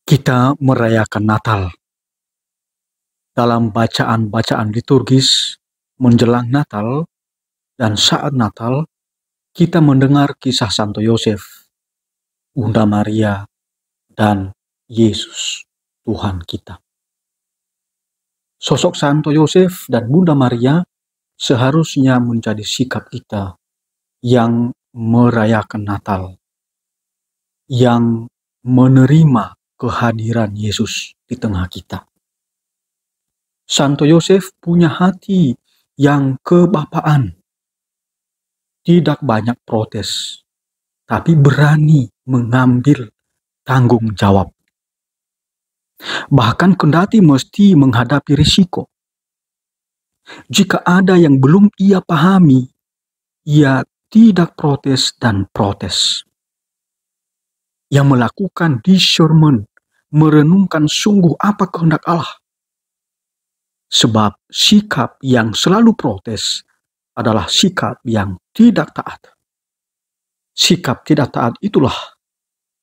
Kita merayakan Natal. Dalam bacaan-bacaan liturgis menjelang Natal dan saat Natal, kita mendengar kisah Santo Yosef, Bunda Maria, dan Yesus, Tuhan kita. Sosok Santo Yosef dan Bunda Maria seharusnya menjadi sikap kita yang merayakan Natal, yang menerima kehadiran Yesus di tengah kita. Santo Yosef punya hati yang kebapaan. Tidak banyak protes, tapi berani mengambil tanggung jawab. Bahkan kendati mesti menghadapi risiko. Jika ada yang belum ia pahami, ia tidak protes dan protes. Yang melakukan discernment, merenungkan sungguh apa kehendak Allah. Sebab sikap yang selalu protes adalah sikap yang tidak taat. Sikap tidak taat itulah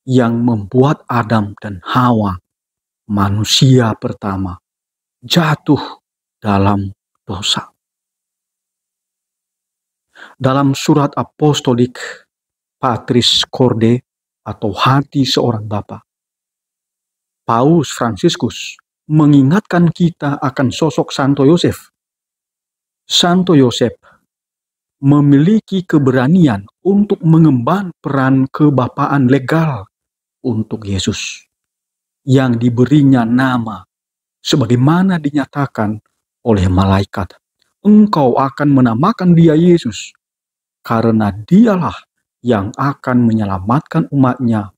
yang membuat Adam dan Hawa, manusia pertama, jatuh dalam dosa. Dalam surat apostolik Patris Corde atau hati seorang bapa, Paus Fransiskus mengingatkan kita akan sosok Santo Yosef. Santo Yosef memiliki keberanian untuk mengemban peran kebapaan legal untuk Yesus yang diberinya nama sebagaimana dinyatakan oleh malaikat. Engkau akan menamakan dia Yesus karena dialah yang akan menyelamatkan umatnya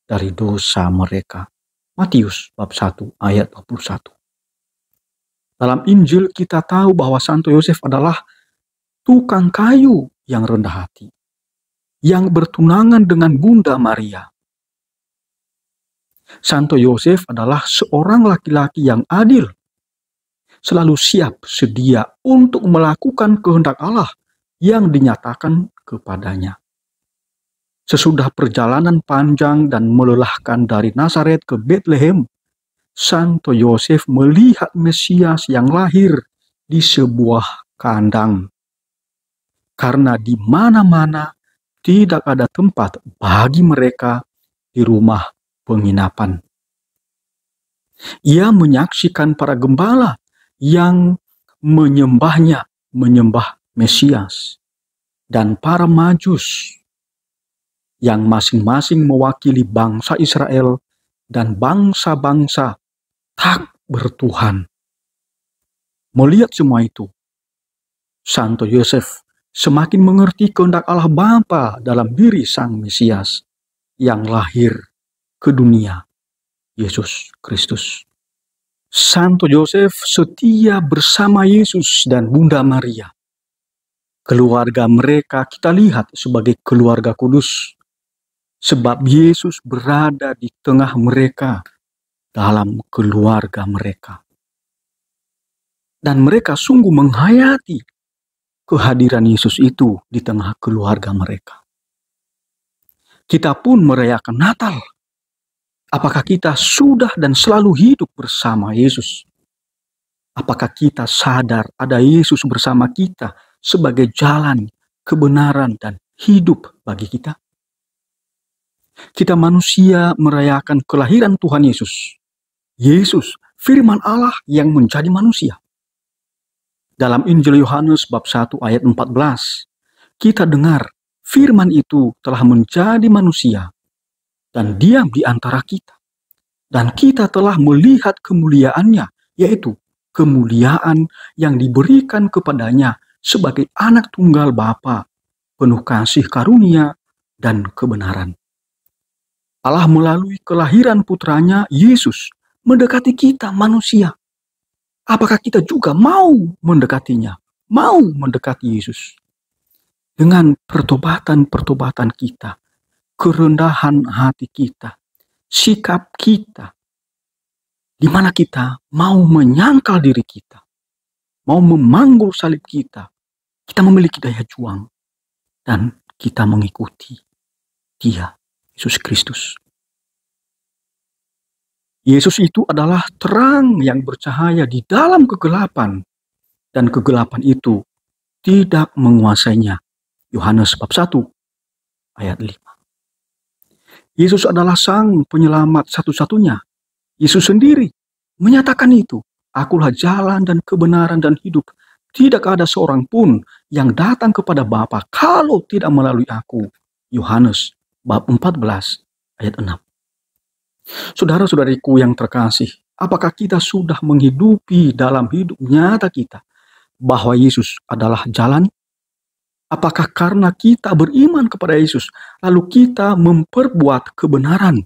dari dosa mereka. Matius bab 1 ayat 21. Dalam Injil kita tahu bahwa Santo Yosef adalah tukang kayu yang rendah hati, yang bertunangan dengan Bunda Maria. Santo Yosef adalah seorang laki-laki yang adil, selalu siap sedia untuk melakukan kehendak Allah yang dinyatakan kepadanya. Sesudah perjalanan panjang dan melelahkan dari Nazaret ke Bethlehem, Santo Yosef melihat Mesias yang lahir di sebuah kandang. Karena di mana-mana tidak ada tempat bagi mereka di rumah penginapan. Ia menyaksikan para gembala yang menyembah Mesias, dan para Majus yang masing-masing mewakili bangsa Israel dan bangsa-bangsa tak bertuhan. Melihat semua itu, Santo Yosef semakin mengerti kehendak Allah Bapa dalam diri Sang Mesias yang lahir ke dunia, Yesus Kristus. Santo Yosef setia bersama Yesus dan Bunda Maria. Keluarga mereka kita lihat sebagai keluarga kudus, sebab Yesus berada di tengah mereka dalam keluarga mereka. Dan mereka sungguh menghayati kehadiran Yesus itu di tengah keluarga mereka. Kita pun merayakan Natal. Apakah kita sudah dan selalu hidup bersama Yesus? Apakah kita sadar ada Yesus bersama kita sebagai jalan, kebenaran, dan hidup bagi kita? Kita manusia merayakan kelahiran Tuhan Yesus. Yesus, firman Allah yang menjadi manusia. Dalam Injil Yohanes bab 1 ayat 14, kita dengar firman itu telah menjadi manusia dan diam di antara kita. Dan kita telah melihat kemuliaannya, yaitu kemuliaan yang diberikan kepadanya sebagai anak tunggal Bapa, penuh kasih karunia dan kebenaran. Allah melalui kelahiran putranya Yesus mendekati kita manusia. Apakah kita juga mau mendekatinya? Mau mendekati Yesus? Dengan pertobatan-pertobatan kita, kerendahan hati kita, sikap kita, di mana kita mau menyangkal diri kita, mau memanggul salib kita memiliki daya juang, dan kita mengikuti Dia, Yesus Kristus. Yesus itu adalah terang yang bercahaya di dalam kegelapan, dan kegelapan itu tidak menguasainya. Yohanes bab 1 ayat 5. Yesus adalah sang penyelamat satu-satunya. Yesus sendiri menyatakan itu. Akulah jalan dan kebenaran dan hidup. Tidak ada seorang pun yang datang kepada Bapa kalau tidak melalui aku. Yohanes bab 14 ayat 6. Saudara-saudariku yang terkasih, apakah kita sudah menghidupi dalam hidup nyata kita bahwa Yesus adalah jalan? Apakah karena kita beriman kepada Yesus, lalu kita memperbuat kebenaran,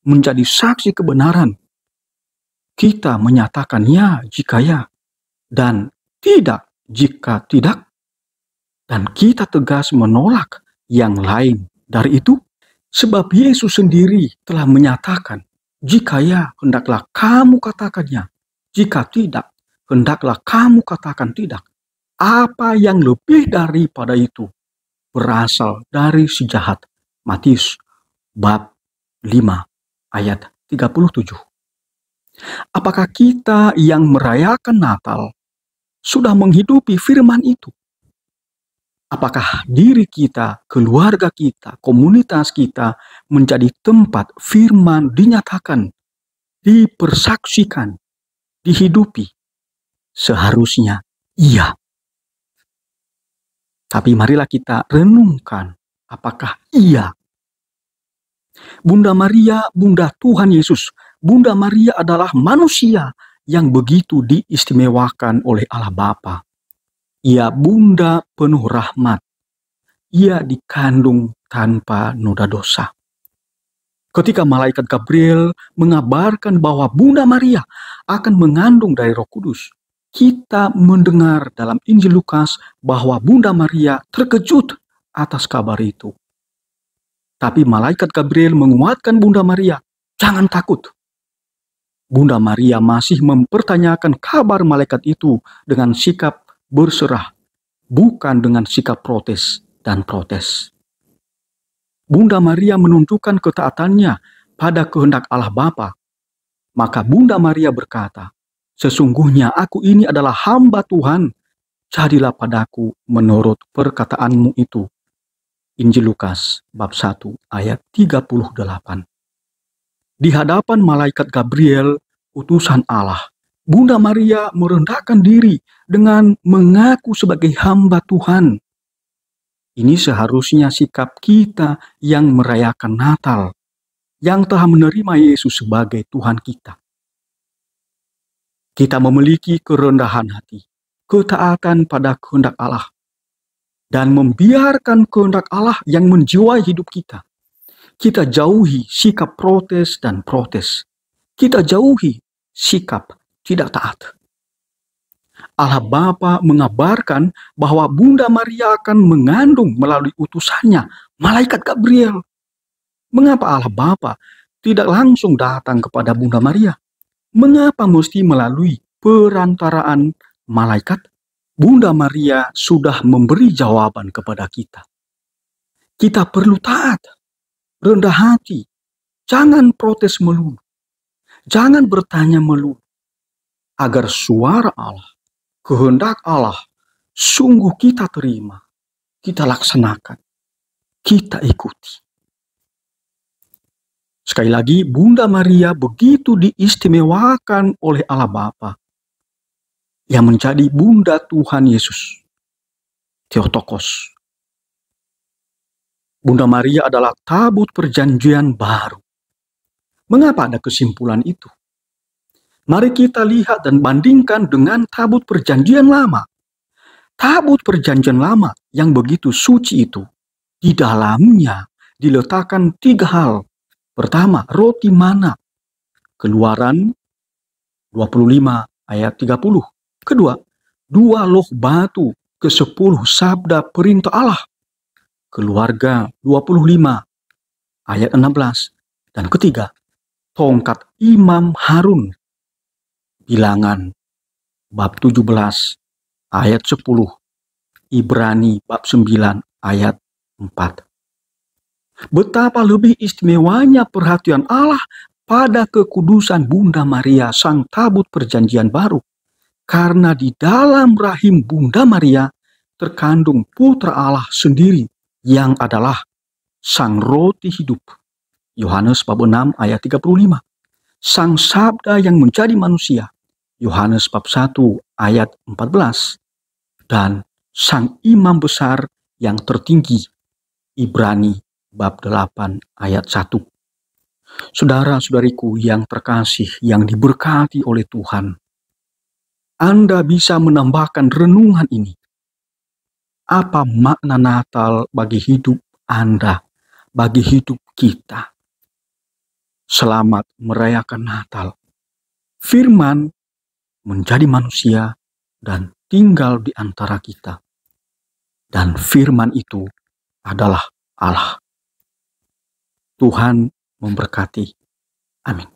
menjadi saksi kebenaran? Kita menyatakan ya jika ya, dan tidak jika tidak, dan kita tegas menolak yang lain dari itu, sebab Yesus sendiri telah menyatakan, jika ya, hendaklah kamu katakan ya, jika tidak, hendaklah kamu katakan tidak. Apa yang lebih daripada itu berasal dari si jahat. Matius bab 5 ayat 37. Apakah kita yang merayakan Natal sudah menghidupi firman itu? Apakah diri kita, keluarga kita, komunitas kita menjadi tempat firman dinyatakan, dipersaksikan, dihidupi? Seharusnya iya. Tapi marilah kita renungkan, apakah iya? Bunda Maria, Bunda Tuhan Yesus, Bunda Maria adalah manusia yang begitu diistimewakan oleh Allah Bapa. Ia bunda penuh rahmat. Ia dikandung tanpa noda dosa. Ketika malaikat Gabriel mengabarkan bahwa Bunda Maria akan mengandung dari Roh Kudus, kita mendengar dalam Injil Lukas bahwa Bunda Maria terkejut atas kabar itu. Tapi malaikat Gabriel menguatkan Bunda Maria, jangan takut. Bunda Maria masih mempertanyakan kabar malaikat itu dengan sikap berserah, bukan dengan sikap protes dan protes. Bunda Maria menunjukkan ketaatannya pada kehendak Allah Bapa. Maka Bunda Maria berkata, sesungguhnya aku ini adalah hamba Tuhan, jadilah padaku menurut perkataanmu itu. Injil Lukas bab 1 ayat 38. Di hadapan malaikat Gabriel, utusan Allah, Bunda Maria merendahkan diri dengan mengaku sebagai hamba Tuhan. Ini seharusnya sikap kita yang merayakan Natal, yang telah menerima Yesus sebagai Tuhan kita. Kita memiliki kerendahan hati, ketaatan pada kehendak Allah, dan membiarkan kehendak Allah yang menjiwai hidup kita. Kita jauhi sikap protes dan protes. Kita jauhi sikap tidak taat. Allah Bapa mengabarkan bahwa Bunda Maria akan mengandung melalui utusannya, malaikat Gabriel. Mengapa Allah Bapa tidak langsung datang kepada Bunda Maria? Mengapa mesti melalui perantaraan malaikat? Bunda Maria sudah memberi jawaban kepada kita. Kita perlu taat, rendah hati, jangan protes melulu, jangan bertanya melulu, agar suara Allah, kehendak Allah, sungguh kita terima, kita laksanakan, kita ikuti. Sekali lagi, Bunda Maria begitu diistimewakan oleh Allah Bapa, yang menjadi Bunda Tuhan Yesus, Theotokos. Bunda Maria adalah tabut perjanjian baru. Mengapa ada kesimpulan itu? Mari kita lihat dan bandingkan dengan tabut perjanjian lama. Tabut perjanjian lama yang begitu suci itu, di dalamnya diletakkan 3 hal. Pertama, roti mana. Keluaran 25 ayat 30. Kedua, 2 loh batu ke-10 sabda perintah Allah. Keluarga 25 ayat 16. Dan ketiga, tongkat Imam Harun. Bilangan bab 17 ayat 10. Ibrani bab 9 ayat 4. Betapa lebih istimewanya perhatian Allah pada kekudusan Bunda Maria sang tabut perjanjian baru. Karena di dalam rahim Bunda Maria terkandung Putra Allah sendiri yang adalah Sang Roti Hidup. Yohanes bab 6 ayat 35. Sang Sabda yang menjadi manusia. Yohanes bab 1 ayat 14. Dan Sang Imam Besar yang tertinggi. Ibrani bab 8 ayat 1. Saudara-saudariku yang terkasih, yang diberkati oleh Tuhan, Anda bisa menambahkan renungan ini. Apa makna Natal bagi hidup Anda, bagi hidup kita? Selamat merayakan Natal. Firman menjadi manusia dan tinggal di antara kita. Dan firman itu adalah Allah. Tuhan memberkati. Amin.